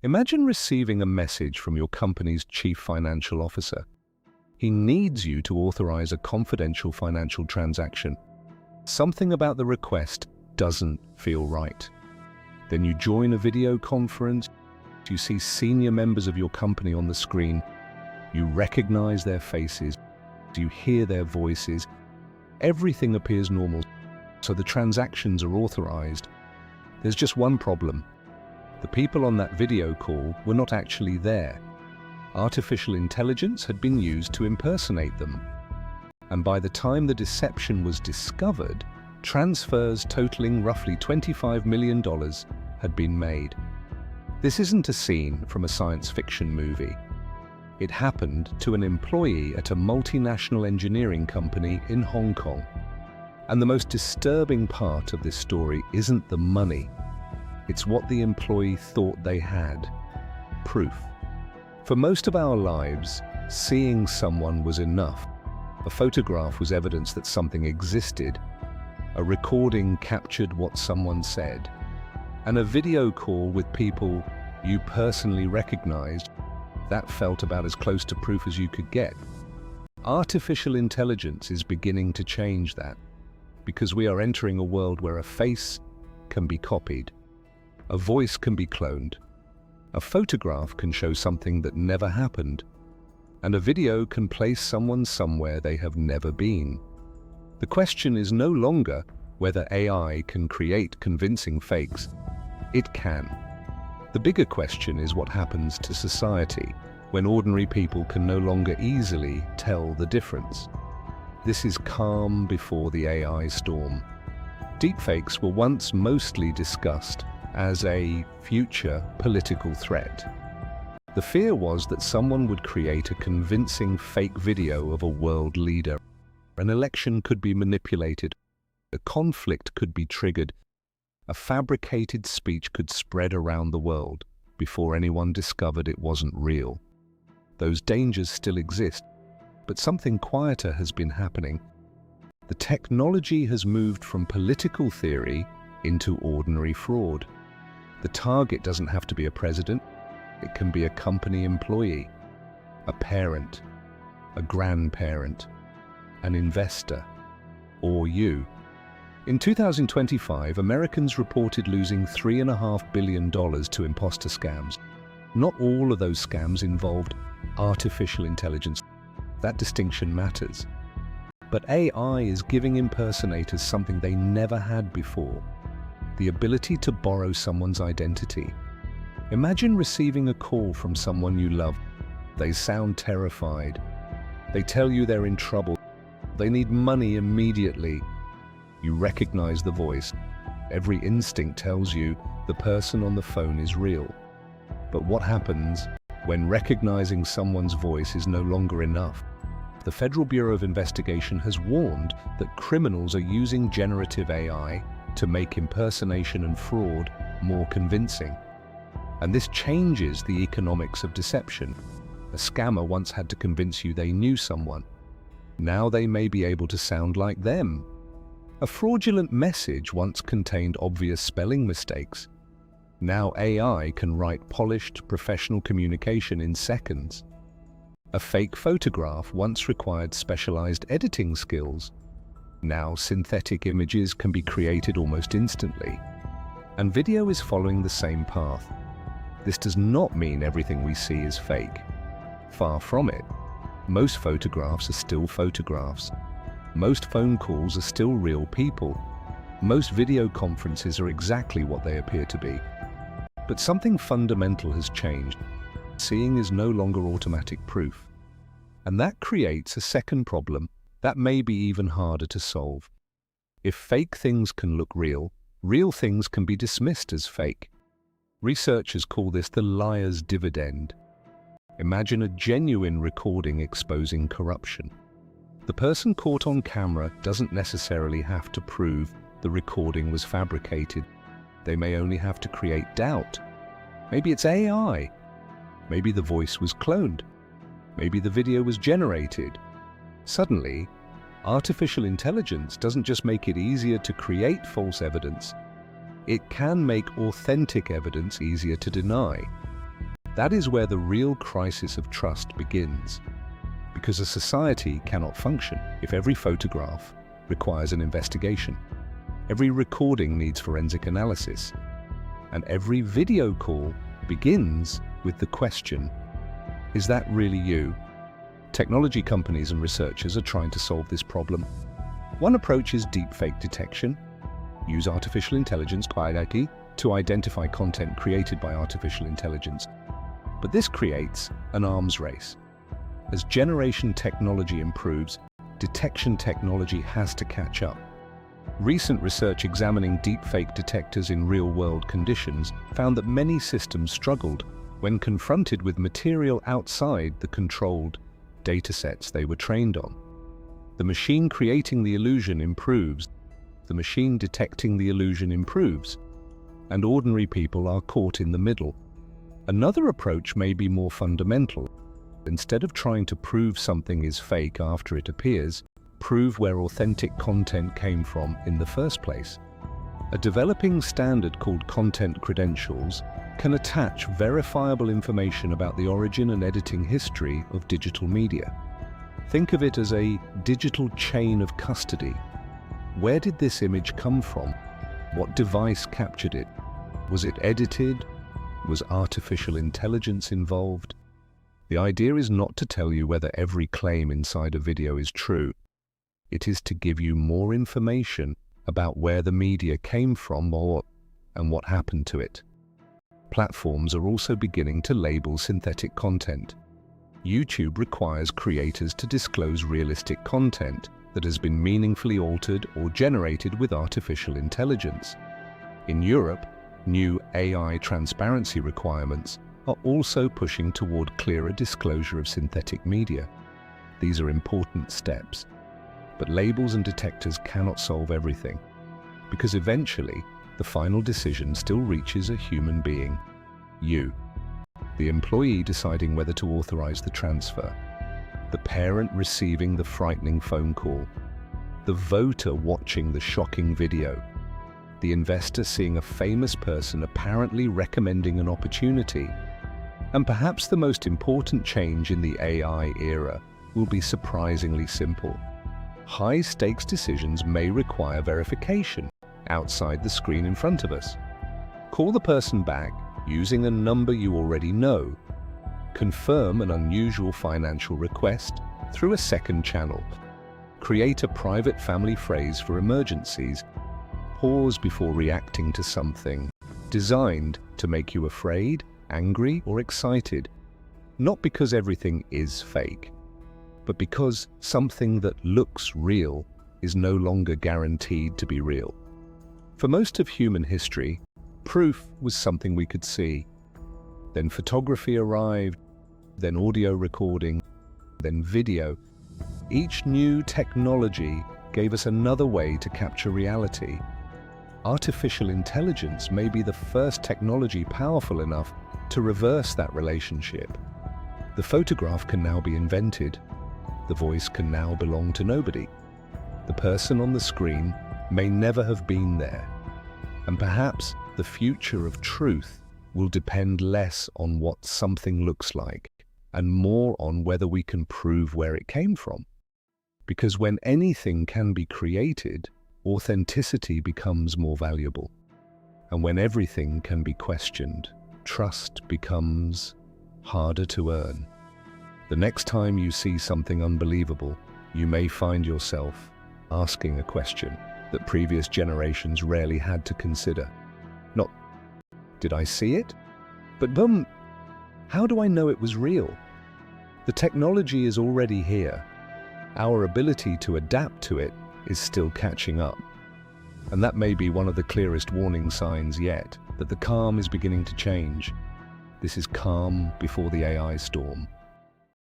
Imagine receiving a message from your company's chief financial officer. He needs you to authorize a confidential financial transaction. Something about the request doesn't feel right. Then you join a video conference, you see senior members of your company on the screen, you recognize their faces, you hear their voices, everything appears normal, so the transactions are authorized. There's just one problem. The people on that video call were not actually there. Artificial intelligence had been used to impersonate them. And by the time the deception was discovered, transfers totaling roughly $25 million had been made. This isn't a scene from a science fiction movie. It happened to an employee at a multinational engineering company in Hong Kong. And the most disturbing part of this story isn't the money. It's what the employee thought they had. Proof. For most of our lives, seeing someone was enough. A photograph was evidence that something existed. A recording captured what someone said. And a video call with people you personally recognized, that felt about as close to proof as you could get. Artificial intelligence is beginning to change that, because we are entering a world where a face can be copied, a voice can be cloned, a photograph can show something that never happened, and a video can place someone somewhere they have never been. The question is no longer whether AI can create convincing fakes. It can. The bigger question is what happens to society when ordinary people can no longer easily tell the difference. This is calm before the AI storm. Deepfakes were once mostly discussed as a future political threat. The fear was that someone would create a convincing fake video of a world leader. An election could be manipulated, a conflict could be triggered, a fabricated speech could spread around the world before anyone discovered it wasn't real. Those dangers still exist, but something quieter has been happening. The technology has moved from political theory into ordinary fraud. The target doesn't have to be a president. It can be a company employee, a parent, a grandparent, an investor, or you. In 2025, Americans reported losing $3.5 billion to imposter scams. Not all of those scams involved artificial intelligence. That distinction matters. But AI is giving impersonators something they never had before: the ability to borrow someone's identity. Imagine receiving a call from someone you love. They sound terrified. They tell you they're in trouble. They need money immediately. You recognize the voice. Every instinct tells you the person on the phone is real. But what happens when recognizing someone's voice is no longer enough? The Federal Bureau of Investigation has warned that criminals are using generative AI to make impersonation and fraud more convincing. And this changes the economics of deception. A scammer once had to convince you they knew someone. Now they may be able to sound like them. A fraudulent message once contained obvious spelling mistakes. Now AI can write polished, professional communication in seconds. A fake photograph once required specialized editing skills. Now synthetic images can be created almost instantly. And video is following the same path. This does not mean everything we see is fake. Far from it. Most photographs are still photographs. Most phone calls are still real people. Most video conferences are exactly what they appear to be. But something fundamental has changed. Seeing is no longer automatic proof. And that creates a second problem that may be even harder to solve. If fake things can look real, real things can be dismissed as fake. Researchers call this the liar's dividend. Imagine a genuine recording exposing corruption. The person caught on camera doesn't necessarily have to prove the recording was fabricated. They may only have to create doubt. Maybe it's AI. Maybe the voice was cloned. Maybe the video was generated. Suddenly, artificial intelligence doesn't just make it easier to create false evidence. It can make authentic evidence easier to deny. That is where the real crisis of trust begins. Because a society cannot function if every photograph requires an investigation, every recording needs forensic analysis, and every video call begins with the question, is that really you? Technology companies and researchers are trying to solve this problem. One approach is deepfake detection. Use artificial intelligence to identify content created by artificial intelligence. But this creates an arms race. As generation technology improves, detection technology has to catch up. Recent research examining deepfake detectors in real-world conditions found that many systems struggled when confronted with material outside the controlled datasets they were trained on. The machine creating the illusion improves, the machine detecting the illusion improves, and ordinary people are caught in the middle. Another approach may be more fundamental. Instead of trying to prove something is fake after it appears, prove where authentic content came from in the first place. A developing standard called content credentials can attach verifiable information about the origin and editing history of digital media. Think of it as a digital chain of custody. Where did this image come from? What device captured it? Was it edited? Was artificial intelligence involved? The idea is not to tell you whether every claim inside a video is true. It is to give you more information about where the media came from and what happened to it. Platforms are also beginning to label synthetic content. YouTube requires creators to disclose realistic content that has been meaningfully altered or generated with artificial intelligence. In Europe, new AI transparency requirements are also pushing toward clearer disclosure of synthetic media. These are important steps, but labels and detectors cannot solve everything, because eventually the final decision still reaches a human being, you. The employee deciding whether to authorize the transfer, the parent receiving the frightening phone call, the voter watching the shocking video, the investor seeing a famous person apparently recommending an opportunity. And perhaps the most important change in the AI era will be surprisingly simple. High-stakes decisions may require verification outside the screen in front of us. Call the person back using a number you already know. Confirm an unusual financial request through a second channel. Create a private family phrase for emergencies. Pause before reacting to something designed to make you afraid, angry, or excited. Not because everything is fake, but because something that looks real is no longer guaranteed to be real. For most of human history, proof was something we could see. Then photography arrived, then audio recording, then video. Each new technology gave us another way to capture reality. Artificial intelligence may be the first technology powerful enough to reverse that relationship. The photograph can now be invented. The voice can now belong to nobody. The person on the screen may never have been there. And perhaps the future of truth will depend less on what something looks like and more on whether we can prove where it came from. Because when anything can be created, authenticity becomes more valuable. And when everything can be questioned, trust becomes harder to earn. The next time you see something unbelievable, you may find yourself asking a question that previous generations rarely had to consider. Not, did I see it? But how do I know it was real? The technology is already here. Our ability to adapt to it is still catching up. And that may be one of the clearest warning signs yet, that the calm is beginning to change. This is calm before the AI storm.